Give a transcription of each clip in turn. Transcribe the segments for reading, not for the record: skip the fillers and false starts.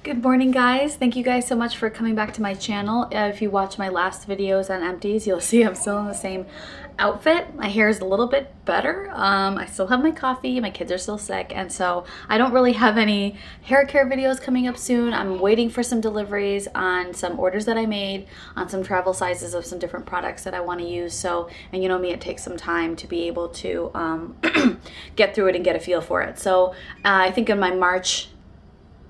Good morning, guys. Thank you guys so much for coming back to my channel. If you watch my last videos on empties, you'll see I'm still in the same outfit. My hair is a little bit better. I still have my coffee, my kids are still sick, and so I don't really have any hair care videos coming up soon. I'm waiting for some deliveries on some orders that I made on some travel sizes of some different products that I want to use. So, and you know me, it takes some time to be able to get through it and get a feel for it. So I think in my March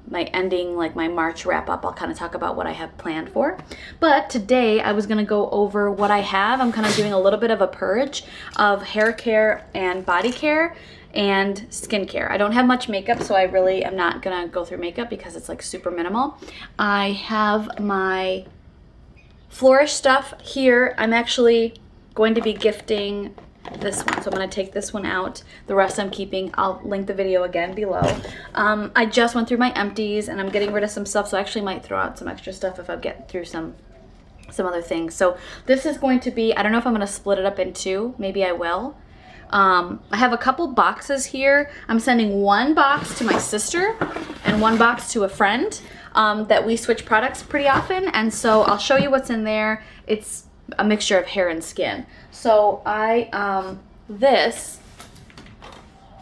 wrap up, I'll kind of talk about what I have planned for. But today I was going to go over what I have. I'm kind of doing a little bit of a purge of hair care and body care and skincare. I don't have much makeup, so I really am not going to go through makeup because it's like super minimal. I have my Flourish stuff here. I'm actually going to be gifting this one, so I'm going to take this one out. The rest I'm keeping. I'll link the video again below. I just went through my empties and I'm getting rid of some stuff, so I actually might throw out some extra stuff if I get through some other things. So this is going to be, I don't know if I'm going to split it up in two. Maybe I will. I have a couple boxes here. I'm sending one box to my sister and one box to a friend that we switch products pretty often, and so I'll show you what's in there. It's a mixture of hair and skin. So this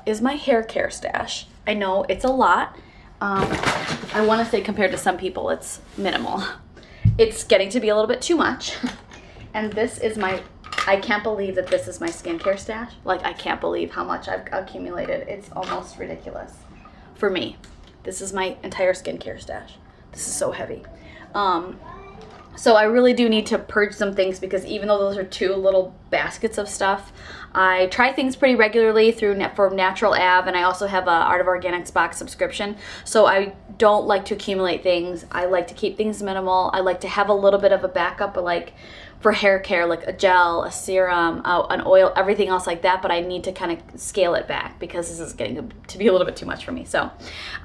is my hair care stash. I know it's a lot. I want to say compared to some people, it's minimal. It's getting to be a little bit too much. And this is I can't believe that this is my skincare stash. Like, I can't believe how much I've accumulated. It's almost ridiculous for me. This is my entire skincare stash. This is so heavy. So I really do need to purge some things because even though those are two little baskets of stuff, I try things pretty regularly for Natural Av, and I also have a Art of Organics box subscription. So I don't like to accumulate things. I like to keep things minimal. I like to have a little bit of a backup, like for hair care, like a gel, a serum, an oil, everything else like that, but I need to kind of scale it back because this is getting to be a little bit too much for me. So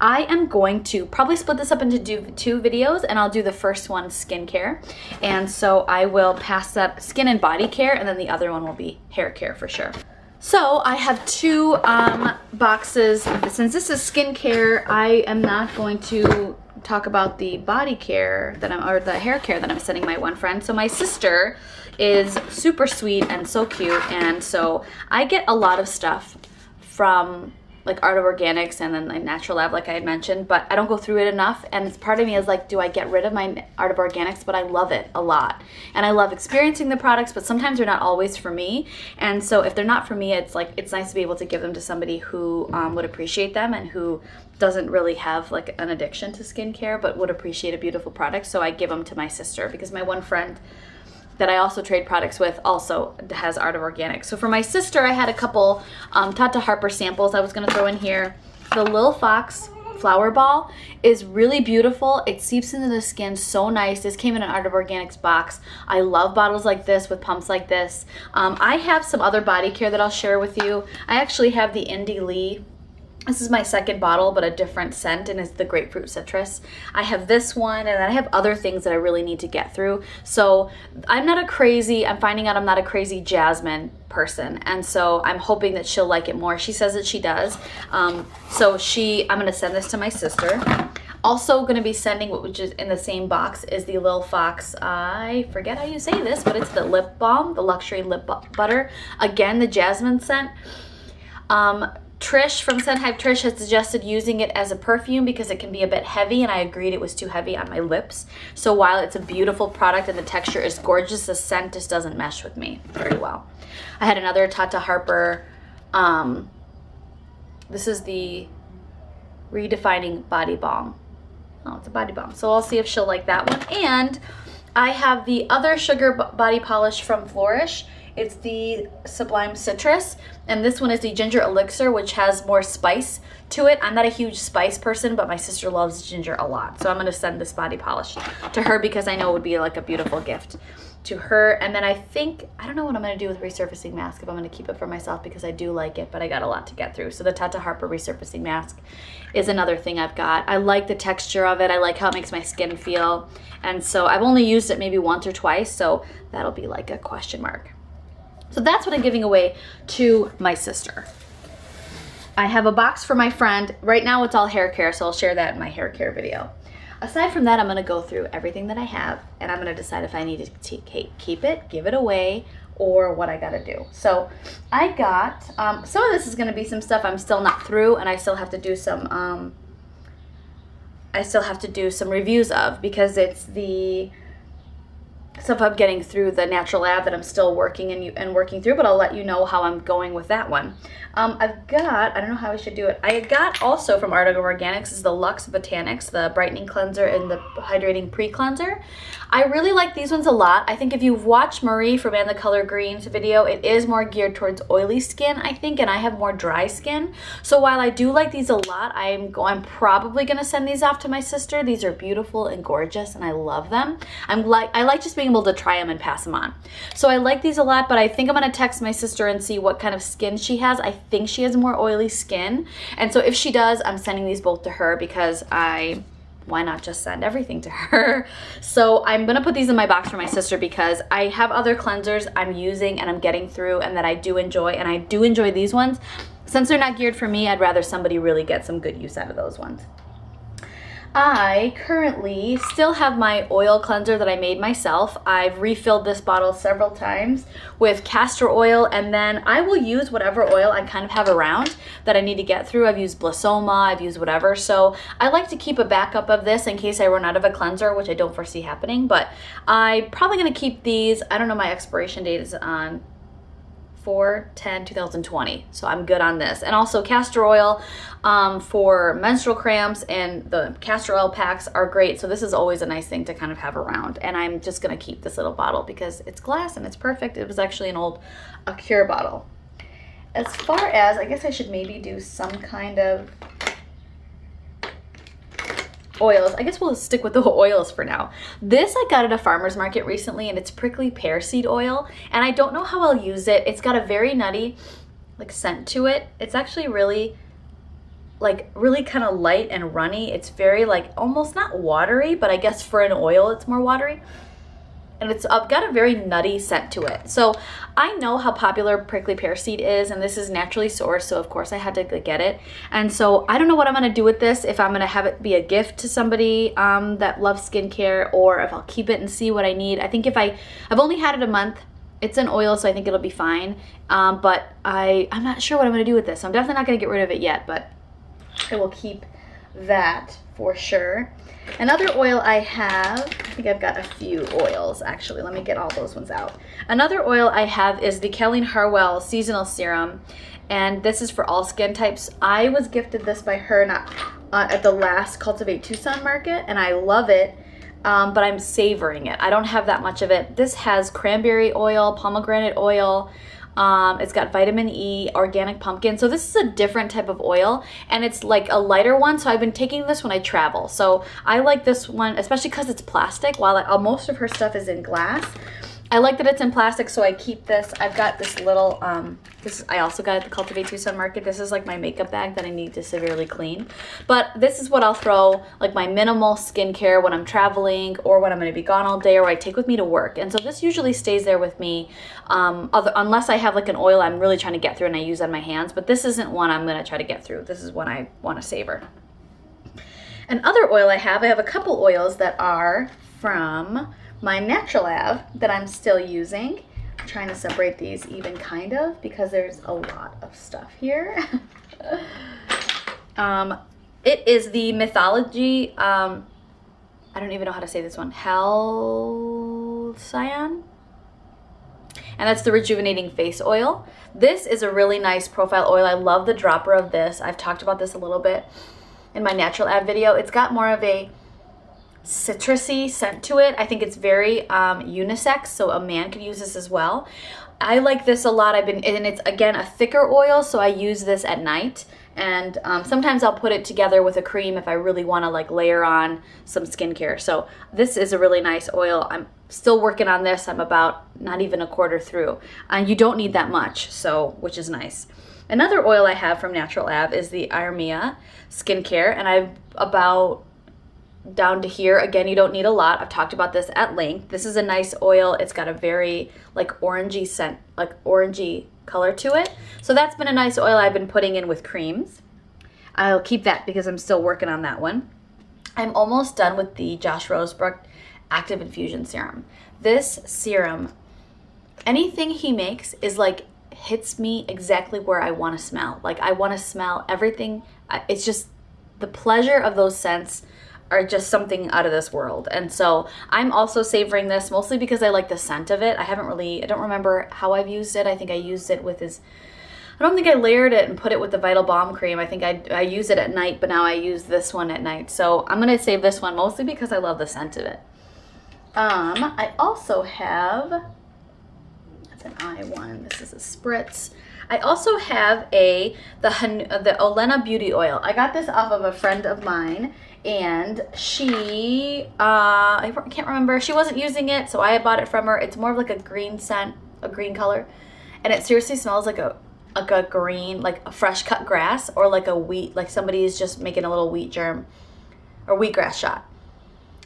I am going to probably split this up into two videos, and I'll do the first one skincare. And so I will pass that skin and body care, and then the other one will be hair care for sure. So I have two boxes. Since this is skincare, I am not going to talk about the body care or the hair care that I'm sending my one friend. So my sister is super sweet and so cute, and so I get a lot of stuff from like Art of Organics and then like Natural Lab, like I had mentioned, but I don't go through it enough, and part of me is like, do I get rid of my Art of Organics? But I love it a lot, and I love experiencing the products, but sometimes they're not always for me, and so if they're not for me, it's like, it's nice to be able to give them to somebody who would appreciate them and who doesn't really have like an addiction to skincare, but would appreciate a beautiful product. So I give them to my sister because my one friend that I also trade products with also has Art of Organics. So for my sister, I had a couple Tata Harper samples I was gonna throw in here. The Lil Fox Flowerball is really beautiful. It seeps into the skin so nice. This came in an Art of Organics box. I love bottles like this with pumps like this. I have some other body care that I'll share with you. I actually have the Indie Lee. This is my second bottle, but a different scent, and it's the grapefruit citrus. I have this one, and then I have other things that I really need to get through. So I'm finding out I'm not a crazy Jasmin person, and so I'm hoping that she'll like it more. She says that she does. I'm gonna send this to my sister. Also gonna be sending, which is in the same box, is the Lil Fox, I forget how you say this, but it's the lip balm, the luxury lip butter. Again, the Jasmin scent. Trish from Scent Hive Trish has suggested using it as a perfume because it can be a bit heavy, and I agreed it was too heavy on my lips. So while it's a beautiful product and the texture is gorgeous, the scent just doesn't mesh with me very well. I had another Tata Harper. This is the Redefining Body Balm. Oh, it's a body balm. So I'll see if she'll like that one. And I have the other sugar body polish from Flourish. It's the Sublime Citrus, and this one is the Ginger Elixir, which has more spice to it. I'm not a huge spice person, but my sister loves ginger a lot, so I'm gonna send this body polish to her because I know it would be like a beautiful gift to her. And then I don't know what I'm gonna do with Resurfacing Mask, if I'm gonna keep it for myself because I do like it, but I got a lot to get through. So the Tata Harper Resurfacing Mask is another thing I've got. I like the texture of it. I like how it makes my skin feel. And so I've only used it maybe once or twice, so that'll be like a question mark. So that's what I'm giving away to my sister. I have a box for my friend. Right now it's all hair care, so I'll share that in my hair care video. aside from that, I'm going to go through everything that I have, and I'm going to decide if I need to keep it, give it away, or what I got to do. So I got, some of this is going to be some stuff I'm still not through, and I still have to do some, reviews of, because it's the stuff I'm getting through the Natural Lab that I'm still working and working through, but I'll let you know how I'm going with that one. I've got, I don't know how I should do it. I got also from Art of Organics is the Lux Botanics, the brightening cleanser and the hydrating pre-cleanser. I really like these ones a lot. I think if you've watched Marie from And the Color Greens video, it is more geared towards oily skin, I think, and I have more dry skin. So while I do like these a lot, I'm probably gonna send these off to my sister. These are beautiful and gorgeous, and I love them. I like just being able to try them and pass them on. So I like these a lot, but I think I'm gonna text my sister and see what kind of skin she has. I think she has more oily skin, and so if she does, I'm sending these both to her, because why not just send everything to her? So I'm gonna put these in my box for my sister, because I have other cleansers I'm using and I'm getting through and that I do enjoy, and I do enjoy these ones. Since they're not geared for me, I'd rather somebody really get some good use out of those ones. I currently still have my oil cleanser that I made myself. I've refilled this bottle several times with castor oil, and then I will use whatever oil I kind of have around that I need to get through. I've used Blissoma, I've used whatever. So I like to keep a backup of this in case I run out of a cleanser, which I don't foresee happening, but I'm probably gonna keep these. I don't know, my expiration date is on 4/10/2020, so I'm good on this. And also castor oil for menstrual cramps, and the castor oil packs are great, so this is always a nice thing to kind of have around. And I'm just gonna keep this little bottle because it's glass and it's perfect. It was actually an old Acure bottle. As far as, I guess I should maybe do some kind of oils. I guess we'll stick with the oils for now. This I got at a farmer's market recently, and it's prickly pear seed oil, and I don't know how I'll use it. It's got a very nutty like scent to it. It's actually really kind of light and runny. It's very like almost not watery, but I guess for an oil it's more watery. And it's got a very nutty scent to it. So I know how popular prickly pear seed is, and this is naturally sourced, so of course I had to get it. And so I don't know what I'm gonna do with this, if I'm gonna have it be a gift to somebody that loves skincare, or if I'll keep it and see what I need. I think I've only had it a month. It's an oil, so I think it'll be fine. But I'm not sure what I'm gonna do with this. I'm definitely not gonna get rid of it yet, but I will keep that for sure. Another oil I have, I think I've got a few oils actually. Let me get all those ones out. Another oil I have is the Kaelen Harwell Seasonal Serum, and this is for all skin types. I was gifted this by her at the last Cultivate Tucson market, and I love it, but I'm savoring it. I don't have that much of it. This has cranberry oil, pomegranate oil, it's got vitamin E, organic pumpkin. So this is a different type of oil, and it's like a lighter one. So I've been taking this when I travel. So I like this one, especially because it's plastic, while most of her stuff is in glass. I like that it's in plastic, so I keep this. I've got this little, I also got at the Cultivate Tucson market. This is like my makeup bag that I need to severely clean. But this is what I'll throw, like my minimal skincare when I'm traveling, or when I'm gonna be gone all day, or I take with me to work. And so this usually stays there with me, unless I have like an oil I'm really trying to get through and I use on my hands. But this isn't one I'm gonna try to get through. This is one I wanna savor. Another oil I have a couple oils that are from my Natural Lab that I'm still using. I'm trying to separate these even kind of, because there's a lot of stuff here. It is the Mythologie, I don't even know how to say this one, Halcyon? And that's the Rejuvenating Face Oil. This is a really nice profile oil. I love the dropper of this. I've talked about this a little bit in my Natural Lab video. It's got more of a citrusy scent to it. I think it's very unisex, so a man could use this as well. I like this a lot. And it's again a thicker oil, so I use this at night, and sometimes I'll put it together with a cream if I really want to like layer on some skincare. So this is a really nice oil. I'm still working on this. I'm about not even a quarter through, and you don't need that much, so which is nice. Another oil I have from Natural Lab is the Iremia skincare, and I've about down to here. Again, you don't need a lot. I've talked about this at length. This is a nice oil. It's got a very like orangey scent, like orangey color to it. So that's been a nice oil I've been putting in with creams. I'll keep that because I'm still working on that one. I'm almost done with the Josh Rosebrook Active Infusion Serum. This serum, anything he makes is like, hits me exactly where I want to smell. Like I want to smell everything. It's just the pleasure of those scents are just something out of this world. And so I'm also savoring this mostly because I like the scent of it. I don't remember how I've used it. I think I used it with his, I don't think I layered it and put it with the Vital Balm cream. I think I used it at night, but now I use this one at night. So I'm going to save this one mostly because I love the scent of it. I also have, that's an eye one. This is a spritz. I also have the Honua Beauty Oil. I got this off of a friend of mine, and she, I can't remember, she wasn't using it, so I bought it from her. It's more of like a green scent, a green color, and it seriously smells like a green, like a fresh cut grass, or like a wheat, like somebody is just making a little wheat germ or wheatgrass shot.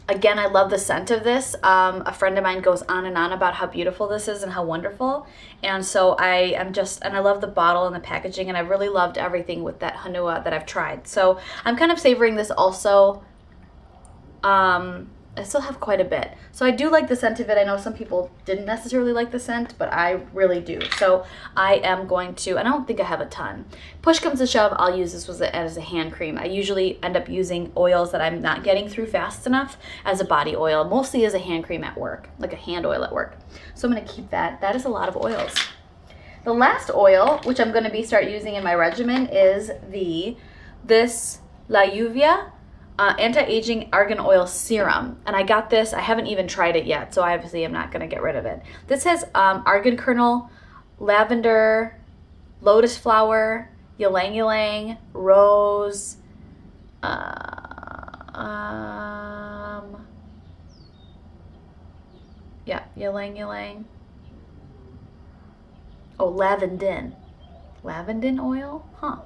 Again, I love the scent of this. A friend of mine goes on and on about how beautiful this is and how wonderful. And so I love the bottle and the packaging, and I've really loved everything with that Honua that I've tried. So I'm kind of savoring this also. I still have quite a bit. So I do like the scent of it. I know some people didn't necessarily like the scent, but I really do. So I am going to, and I don't think I have a ton. Push comes to shove, I'll use this as a hand cream. I usually end up using oils that I'm not getting through fast enough as a body oil, mostly as a hand cream at work, like a hand oil at work. So I'm gonna keep that. That is a lot of oils. The last oil, which I'm gonna start using in my regimen, is this La Lluvia Anti-Aging Argan Oil Serum. And I got this, I haven't even tried it yet, so obviously I'm not going to get rid of it. This has argan kernel, lavender, lotus flower, ylang ylang, rose, yeah, ylang ylang. Oh, lavandin. Lavandin oil? Huh.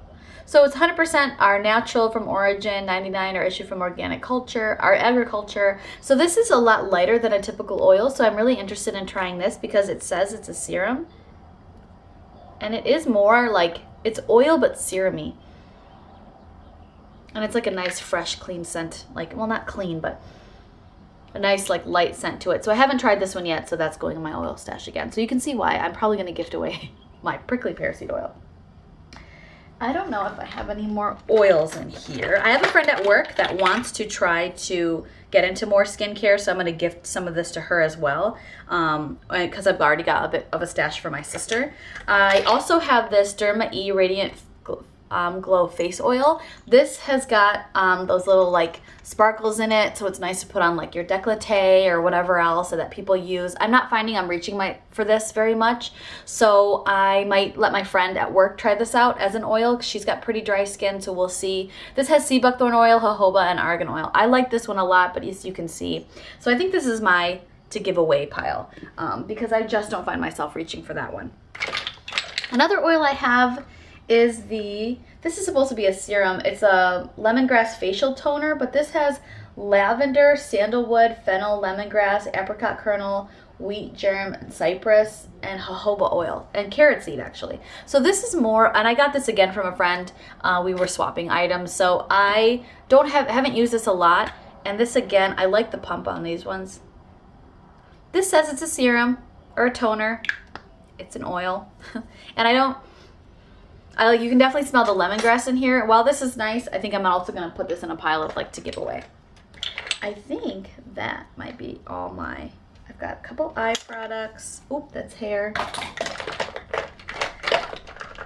So it's 100% are natural from origin, 99 are issued from organic culture, our agriculture. So this is a lot lighter than a typical oil, so I'm really interested in trying this because it says it's a serum. And it is more like, it's oil but serum-y. And it's like a nice fresh clean scent, like, well, not clean, but a nice like light scent to it. So I haven't tried this one yet, so that's going in my oil stash again. So you can see why I'm probably going to gift away my prickly pear seed oil. I don't know if I have any more oils in here. I have a friend at work that wants to try to get into more skincare, so I'm going to gift some of this to her as well, because I've already got a bit of a stash for my sister. I also have this Dermae Radiant Glow Face Oil. This has got those little like sparkles in it, so it's nice to put on like your décolleté or whatever else that people use. I'm not finding I'm reaching for this very much, so I might let my friend at work try this out as an oil. She's got pretty dry skin, so we'll see. This has sea buckthorn oil, jojoba, and argan oil. I like this one a lot, but as you can see, so I think this is my to give away pile, because I just don't find myself reaching for that one. Another oil I have is this is supposed to be a serum. It's a lemongrass facial toner, but this has lavender, sandalwood, fennel, lemongrass, apricot kernel, wheat germ, cypress, and jojoba oil, and carrot seed actually. So this is more, and I got this again from a friend. We were swapping items, so I haven't used this a lot. And this again, I like the pump on these ones. This says it's a serum or a toner. It's an oil, and you can definitely smell the lemongrass in here. While this is nice, I think I'm also going to put this in a pile of like to give away. I think that might be all I've got a couple eye products. Oop, that's hair.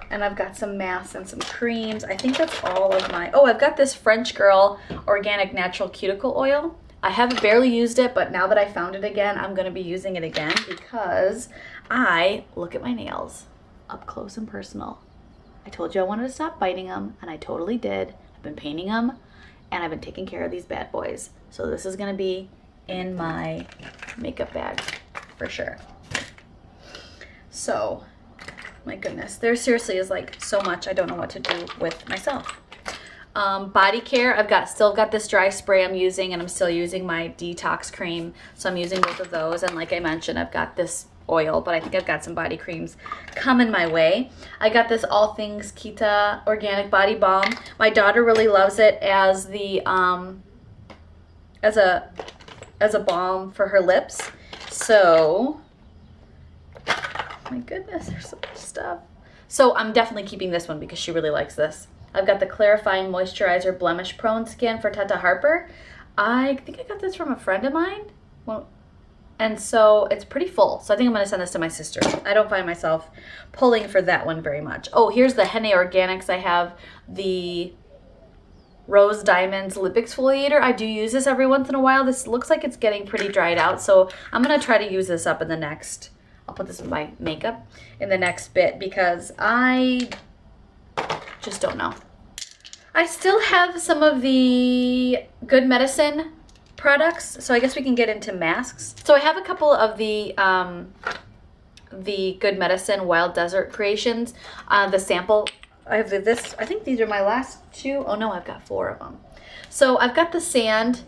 And I've got some masks and some creams. I think that's all of I've got this French Girl Organic Natural Cuticle Oil. I haven't barely used it, but now that I found it again, I'm going to be using it again because I look at my nails up close and personal. I told you I wanted to stop biting them, and I totally did. I've been painting them, and I've been taking care of these bad boys. So this is going to be in my makeup bag for sure. So, my goodness. There seriously is like so much I don't know what to do with myself. Body care, still got this dry spray I'm using, and I'm still using my detox cream. So I'm using both of those, and like I mentioned, I've got this oil, but I think I've got some body creams coming my way. I got this All Things Kita Organic Body Balm. My daughter really loves it as the as a balm for her lips. So, my goodness, there's so much stuff. So I'm definitely keeping this one because she really likes this. I've got the Clarifying Moisturizer Blemish Prone Skin for Tata Harper. I think I got this from a friend of mine. Well, and so it's pretty full. So I think I'm going to send this to my sister. I don't find myself pulling for that one very much. Oh, here's the Henne Organics. I have the Rose Diamonds Lip Exfoliator. I do use this every once in a while. This looks like it's getting pretty dried out. So I'm going to try to use this up in the next, I'll put this in my makeup in the next bit because I just don't know. I still have some of the Good Medicine products, so I guess we can get into masks. So I have a couple of the Good Medicine Wild Desert Creations. The sample, I have this, I think these are my last two. Oh no, I've got 4 of them. So I've got the Sand,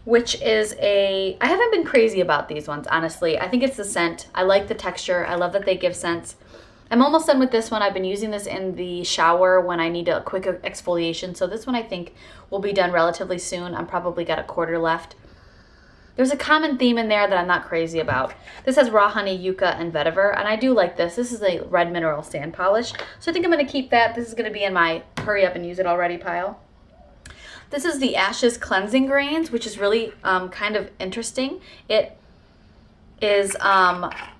which is I haven't been crazy about these ones, honestly. I think it's the scent. I like the texture. I love that they give scents. I'm almost done with this one. I've been using this in the shower when I need a quick exfoliation. So this one I think will be done relatively soon. I'm probably got a quarter left. There's a common theme in there that I'm not crazy about. This has raw honey, yucca, and vetiver, and I do like this. This is a red mineral sand polish. So I think I'm gonna keep that. This is gonna be in my hurry up and use it already pile. This is the Ashes Cleansing Grains, which is really kind of interesting. It is,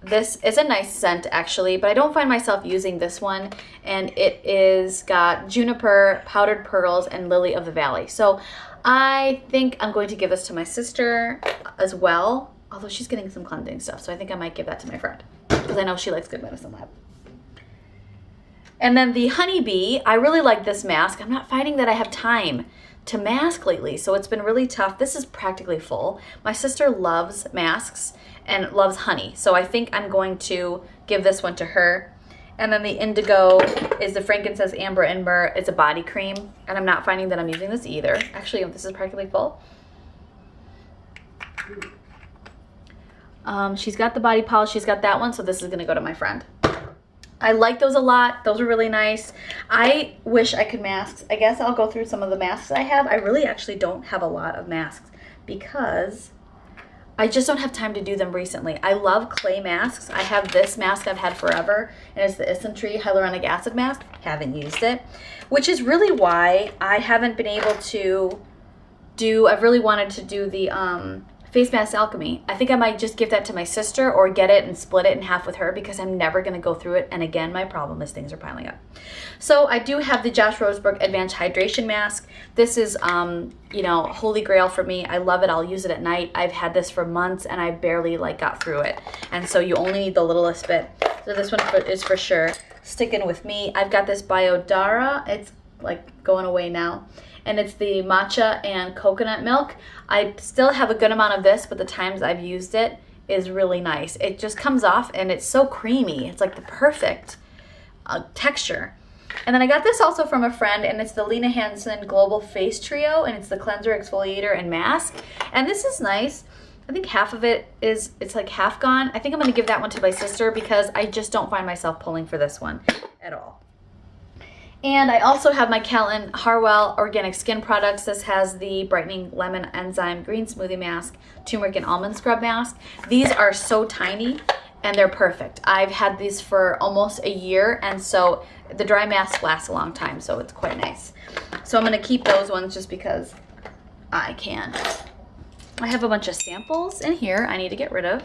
this is a nice scent actually, but I don't find myself using this one. And it is got juniper, powdered pearls, and lily of the valley. So I think I'm going to give this to my sister as well, although she's getting some cleansing stuff. So I think I might give that to my friend because I know she likes Good Medicine Lab. And then the Honeybee, I really like this mask. I'm not finding that I have time to mask lately, so it's been really tough. This is practically full. My sister loves masks and loves honey, so I think I'm going to give this one to her. And then the Indigo is the Frankincense, Amber, and Myrrh. It's a body cream, and I'm not finding that I'm using this either. Actually, this is practically full. She's got the body polish, she's got that one, so this is gonna go to my friend. I like those a lot. Those are really nice. I wish I could masks. I guess I'll go through some of the masks I have. I really actually don't have a lot of masks because I just don't have time to do them recently. I love clay masks. I have this mask I've had forever, and it's the Isntree Hyaluronic Acid Mask. Haven't used it, which is really why I haven't been able to do, I've really wanted to do the Face Mask Alchemy. I think I might just give that to my sister or get it and split it in half with her because I'm never going to go through it. And again, my problem is things are piling up. So I do have the Josh Rosebrook Advanced Hydration Mask. This is, you know, holy grail for me. I love it. I'll use it at night. I've had this for months and I barely got through it. And so you only need the littlest bit. So this one is for sure sticking with me. I've got this Biodara. It's going away now. And it's the matcha and coconut milk. I still have a good amount of this, but the times I've used it is really nice. It just comes off and it's so creamy. It's like the perfect texture. And then I got this also from a friend, and it's the Lina Hanson Global Face Trio, and it's the cleanser, exfoliator, and mask. And this is nice. I think half of it is, it's like half gone. I think I'm gonna give that one to my sister because I just don't find myself pulling for this one at all. And I also have my Kaelen Harwell Organic Skin Products. This has the Brightening Lemon Enzyme Green Smoothie Mask, Turmeric and Almond Scrub Mask. These are so tiny and they're perfect. I've had these for almost a year, and so the dry masks last a long time, so it's quite nice. So I'm gonna keep those ones just because I can. I have a bunch of samples in here I need to get rid of,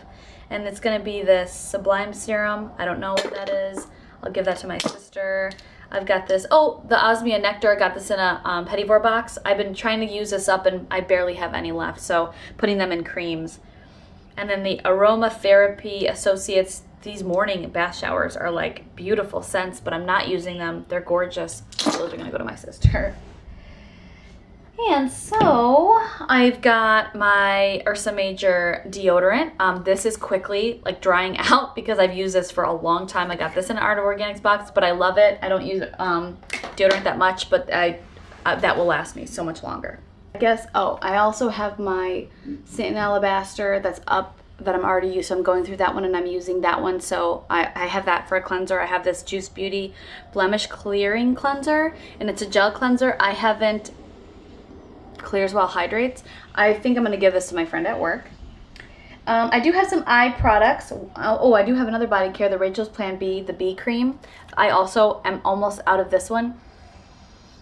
and it's gonna be this Sublime Serum. I don't know what that is. I'll give that to my sister. I've got this, oh, the Osmia Nectar. I got this in a Pettivore box. I've been trying to use this up and I barely have any left, so putting them in creams. And then the Aromatherapy Associates, these morning bath showers are like beautiful scents, but I'm not using them. They're gorgeous. Those are gonna go to my sister. And so I've got my Ursa Major deodorant. This is quickly drying out because I've used this for a long time. I got this in an Art of Organics box, but I love it. I don't use deodorant that much, but that will last me so much longer. I guess, oh, I also have my Satin Alabaster that's up that I'm already used. So I'm going through that one and I'm using that one. So I have that for a cleanser. I have this Juice Beauty Blemish Clearing Cleanser, and it's a gel cleanser. I haven't clears while hydrates. I think I'm going to give this to my friend at work. I do have some eye products. Oh, I do have another body care, the Rachel's Plan B, the B cream. I also am almost out of this one.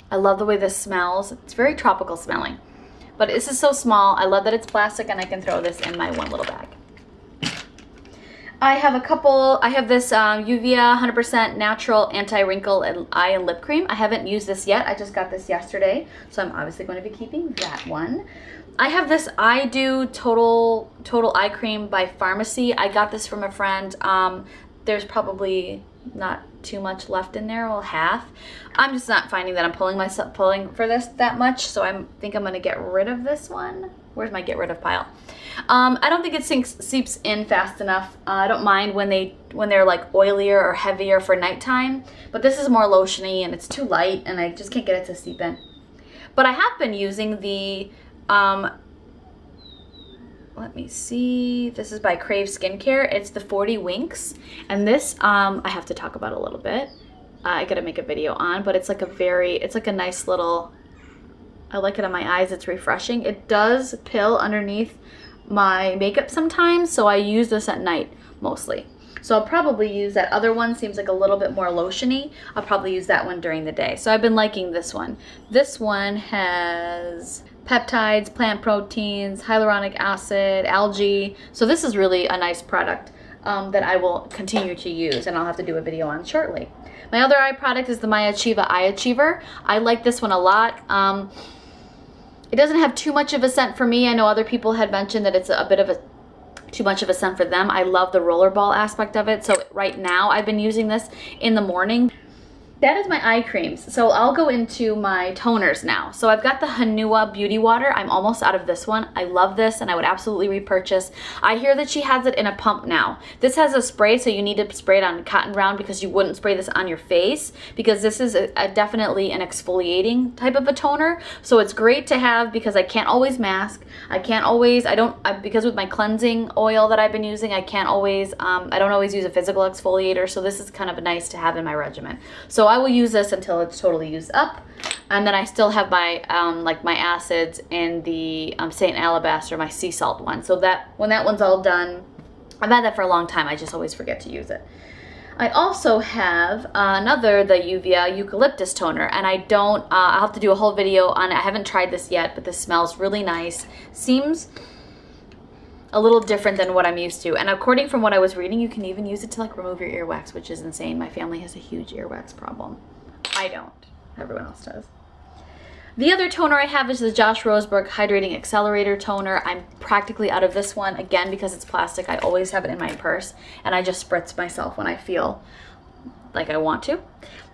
I love the way this smells. It's very tropical smelling. But this is so small. I love that it's plastic and I can throw this in my one little bag. I have this Uvia 100% natural anti-wrinkle eye and lip cream. I haven't used this yet. I just got this yesterday. So I'm obviously going to be keeping that one. I have this I Do Total Eye Cream by Pharmacy. I got this from a friend. There's probably not too much left in there, well, half. I'm just not finding that I'm pulling for this that much, so I think I'm gonna get rid of this one. Where's my get rid of pile? I don't think it seeps in fast enough. I don't mind when they're like oilier or heavier for nighttime, but this is more lotiony and it's too light and I just can't get it to seep in. But I have been using the let me see. This is by Crave Skincare. It's the 40 Winks. And this, I have to talk about a little bit. I gotta make a video on, but it's like a nice little, I like it on my eyes. It's refreshing. It does pill underneath my makeup sometimes, so I use this at night mostly. So I'll probably use that other one. Seems like a little bit more lotiony. I'll probably use that one during the day. So I've been liking this one. This one has peptides, plant proteins, hyaluronic acid, algae. So this is really a nice product that I will continue to use and I'll have to do a video on shortly. My other eye product is the My Achieva Eye Achiever. I like this one a lot. It doesn't have too much of a scent for me. I know other people had mentioned that it's a bit of too much of a scent for them. I love the rollerball aspect of it. So right now I've been using this in the morning. That is my eye creams. So I'll go into my toners now. So I've got the Honua Beauty Water. I'm almost out of this one. I love this and I would absolutely repurchase. I hear that she has it in a pump now. This has a spray, so you need to spray it on cotton round because you wouldn't spray this on your face because this is definitely an exfoliating type of a toner. So it's great to have because I can't always mask. Because with my cleansing oil that I've been using, I don't always use a physical exfoliator. So this is kind of nice to have in my regimen. So I will use this until it's totally used up. And then I still have my my acids in the St. Alabaster, my sea salt one. So that when that one's all done, I've had that for a long time. I just always forget to use it. I also have the Uvia Eucalyptus Toner, and I'll have to do a whole video on it. I haven't tried this yet, but this smells really nice. Seems a little different than what I'm used to. And according from what I was reading, you can even use it to like remove your earwax, which is insane. My family has a huge earwax problem. I don't. Everyone else does. The other toner I have is the Josh Rosebrook Hydrating Accelerator Toner. I'm practically out of this one, again, because it's plastic. I always have it in my purse, and I just spritz myself when I feel like I want to.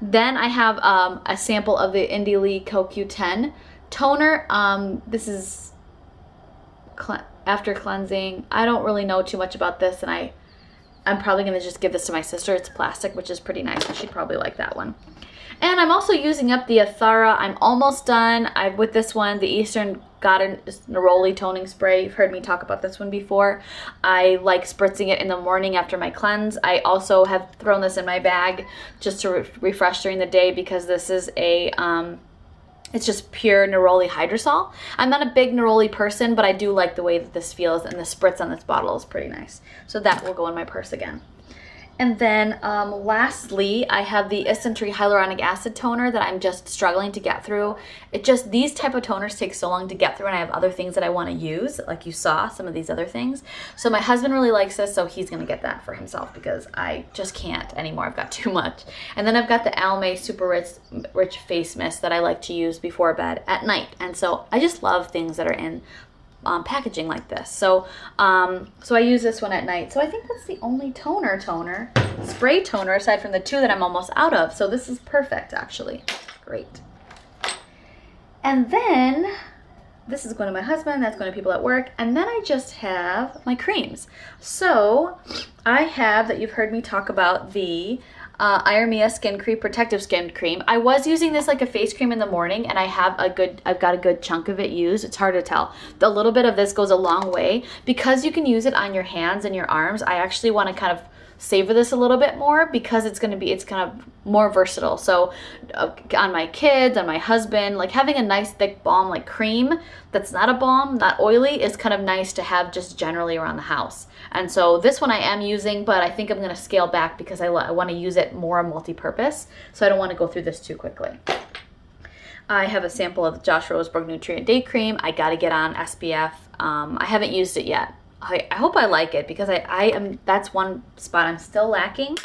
Then I have a sample of the Indie Lee CoQ10 toner. This is after cleansing. I don't really know too much about this, and I'm probably going to just give this to my sister. It's plastic, which is pretty nice, and she'd probably like that one. And I'm also using up the Athara. I'm almost done with this one, the Eastern Garden Neroli Toning Spray. You've heard me talk about this one before. I like spritzing it in the morning after my cleanse. I also have thrown this in my bag just to refresh during the day because this is it's just pure neroli hydrosol. I'm not a big neroli person, but I do like the way that this feels, and the spritz on this bottle is pretty nice. So that will go in my purse again. And then lastly, I have the Isntree Hyaluronic Acid Toner that I'm just struggling to get through. These type of toners take so long to get through, and I have other things that I want to use, like you saw, some of these other things. So my husband really likes this, so he's going to get that for himself because I just can't anymore. I've got too much. And then I've got the Almay Super Rich Face Mist that I like to use before bed at night. And so I just love things that are in packaging like this. So I use this one at night. So I think that's the only spray toner aside from the two that I'm almost out of. So this is perfect, actually. Great. And then this is going to my husband, that's going to people at work, and then I just have my creams. So I have, that you've heard me talk about, the Iremia Skin Cream Protective Skin Cream. I was using this like a face cream in the morning, and I've got a good chunk of it used. It's hard to tell. A little bit of this goes a long way. Because you can use it on your hands and your arms, I actually want to kind of savor this a little bit more because it's kind of more versatile. So on my kids, on my husband, like having a nice thick balm like cream that's not a balm, not oily, is kind of nice to have just generally around the house. And so this one I am using, but I think I'm going to scale back because I want to use it more multi-purpose. So I don't want to go through this too quickly. I have a sample of Josh Rosebrook Nutrient Day Cream. I got to get on SPF. I haven't used it yet. I hope I like it because that's one spot I'm still lacking.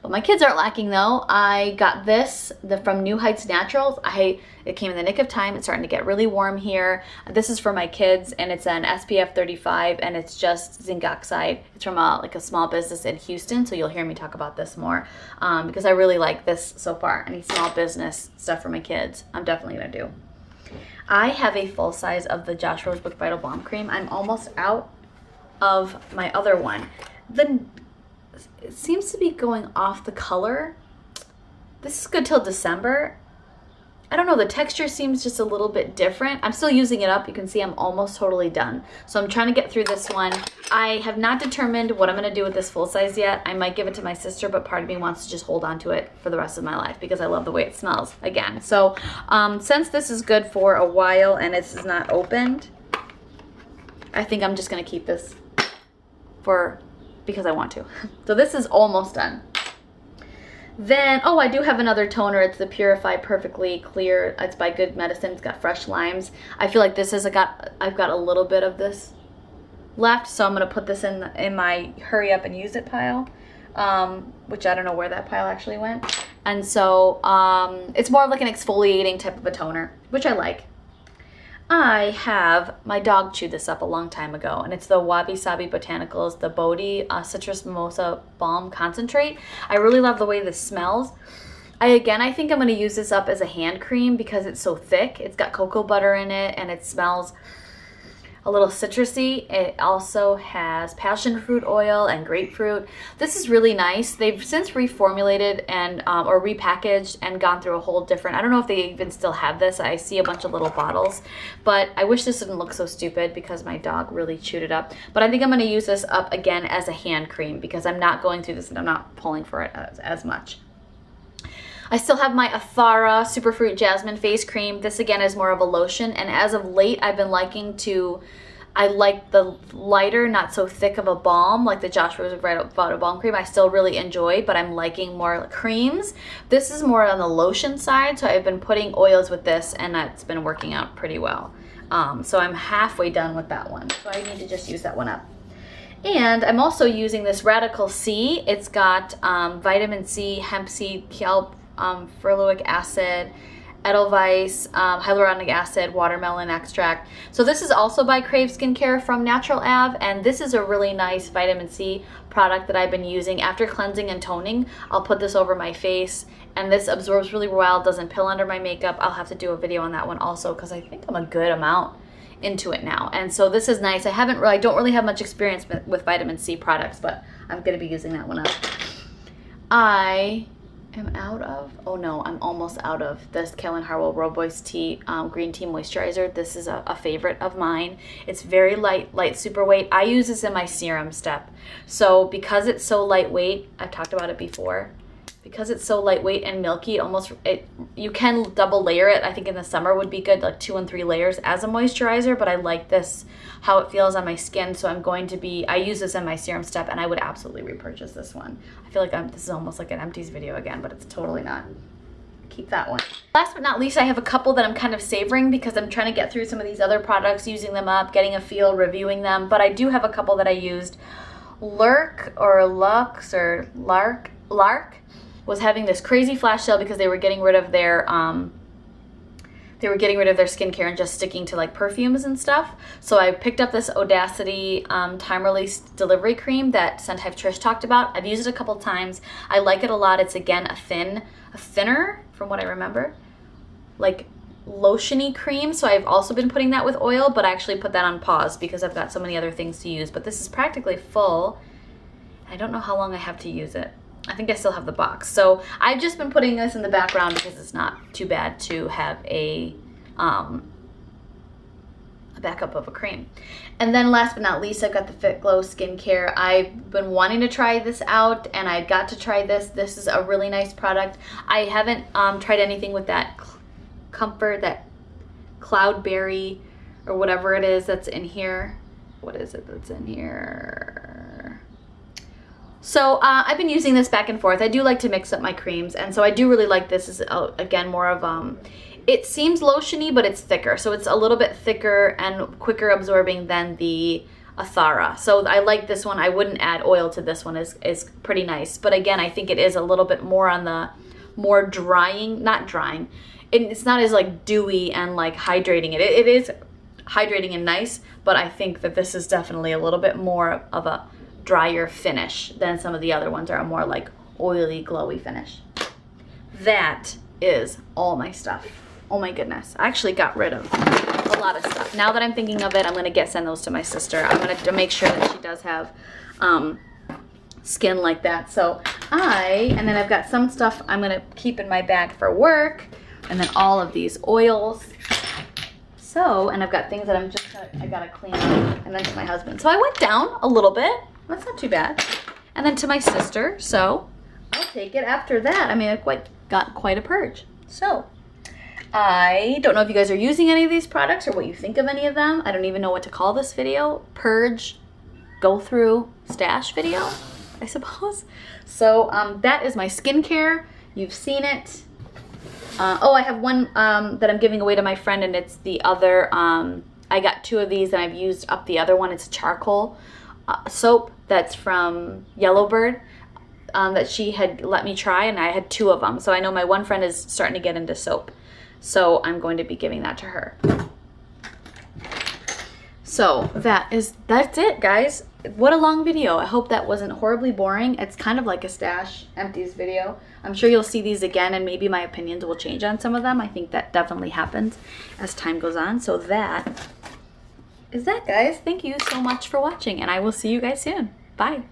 But my kids aren't lacking though. I got this from New Heights Naturals. It came in the nick of time. It's starting to get really warm here. This is for my kids and it's an SPF 35 and it's just zinc oxide. It's from like a small business in Houston, so you'll hear me talk about this more because I really like this so far. Any small business stuff for my kids, I'm definitely gonna do. I have a full size of the Josh Rosebrook Vital Balm Cream. I'm almost out of my other one. It seems to be going off the color. This is good till December. I don't know, the texture seems just a little bit different. I'm still using it up. You can see I'm almost totally done. So I'm trying to get through this one. I have not determined what I'm gonna do with this full size yet. I might give it to my sister, but part of me wants to just hold on to it for the rest of my life because I love the way it smells again. So since this is good for a while and this is not opened, I think I'm just gonna keep this because I want to. So this is almost done. Then, oh, I do have another toner. It's the Purify Perfectly Clear. It's by Good Medicine. It's got fresh limes. I feel like this I've got a little bit of this left, so I'm gonna put this in my hurry up and use it pile, which I don't know where that pile actually went. And so it's more of like an exfoliating type of a toner, which I like. My dog chewed this up a long time ago, and it's the Wabi Sabi Botanicals, the Bodhi Citrus Mimosa Balm Concentrate. I really love the way this smells. I think I'm going to use this up as a hand cream because it's so thick. It's got cocoa butter in it, and it smells a little citrusy. It also has passion fruit oil and grapefruit. This is really nice. They've since reformulated and or repackaged and gone through a whole different, I don't know if they even still have this. I see a bunch of little bottles, but I wish this didn't look so stupid because my dog really chewed it up. But I think I'm going to use this up again as a hand cream because I'm not going through this and I'm not pulling for it as much. I still have my Athara Superfruit Jasmine Face Cream. This again is more of a lotion, and as of late I've been I like the lighter, not so thick of a balm like the Josh Rosebrook Vital Balm Cream. I still really enjoy, but I'm liking more creams. This is more on the lotion side, so I've been putting oils with this and that's been working out pretty well. So I'm halfway done with that one, so I need to just use that one up. And I'm also using this Radical C. It's got vitamin C, hemp seed, kelp, ferulic acid, edelweiss, hyaluronic acid, watermelon extract. So this is also by Crave Skincare from Natural Ave, and this is a really nice vitamin C product that I've been using. After cleansing and toning, I'll put this over my face, and this absorbs really well, doesn't pill under my makeup. I'll have to do a video on that one also because I think I'm a good amount into it now. And so this is nice. I don't really have much experience with vitamin C products, but I'm going to be using that one up. I'm almost out of this Kaelen Harwell Rooibos Tea Green Tea Moisturizer. This is a favorite of mine. It's very light, super weight. I use this in my serum step. So because it's so lightweight, I've talked about it before, because it's so lightweight and milky, you can double layer it. I think in the summer would be good, like 2 and 3 layers as a moisturizer, but I like this, how it feels on my skin. So I use this in my serum step, and I would absolutely repurchase this one. I feel like this is almost like an empties video again, but it's totally not. Keep that one. Last but not least, I have a couple that I'm kind of savoring because I'm trying to get through some of these other products, using them up, getting a feel, reviewing them. But I do have a couple that I used. Lark was having this crazy flash sale because they were getting rid of their skincare and just sticking to like perfumes and stuff. So I picked up this Audacity time release delivery cream that Scent Hive Trish talked about. I've used it a couple times. I like it a lot. It's again a thinner, from what I remember, like lotiony cream. So I've also been putting that with oil, but I actually put that on pause because I've got so many other things to use. But this is practically full. I don't know how long I have to use it. I think I still have the box. So I've just been putting this in the background because it's not too bad to have a backup of a cream. And then last but not least, I've got the Fit Glow skincare. I've been wanting to try this out, and I got to try this. This is a really nice product. I haven't tried anything with that comfort, that cloudberry or whatever it is that's in here. What is it that's in here? So I've been using this back and forth. I do like to mix up my creams, and so I do really like this. Is again more of it seems lotiony, but it's thicker, so it's a little bit thicker and quicker absorbing than the Athara. So I like this one. I wouldn't add oil to this one. Is pretty nice, but again, I think it is a little bit more on the more drying, not drying. It's not as like dewy and like hydrating. It is hydrating and nice, but I think that this is definitely a little bit more of a drier finish than some of the other ones are a more like oily, glowy finish. That is all my stuff. Oh my goodness. I actually got rid of a lot of stuff. Now that I'm thinking of it, I'm going to send those to my sister. I'm going to make sure that she does have skin like that. So and then I've got some stuff I'm going to keep in my bag for work, and then all of these oils. So, and I've got things that I got to clean up, and then to my husband. So I went down a little bit. That's not too bad. And then to my sister. So I'll take it after that. I mean, I got quite a purge. So I don't know if you guys are using any of these products or what you think of any of them. I don't even know what to call this video. Purge, go through, stash video, I suppose. So that is my skincare. You've seen it. Oh, I have one that I'm giving away to my friend, and it's the other. I got 2 of these, and I've used up the other one. It's charcoal soap that's from Yellowbird that she had let me try, and I had 2 of them. So I know my one friend is starting to get into soap. So I'm going to be giving that to her. So that's it, guys. What a long video. I hope that wasn't horribly boring. It's kind of like a stash empties video. I'm sure you'll see these again, and maybe my opinions will change on some of them. I think that definitely happens as time goes on. So that is that, guys. Thank you so much for watching, and I will see you guys soon. Bye.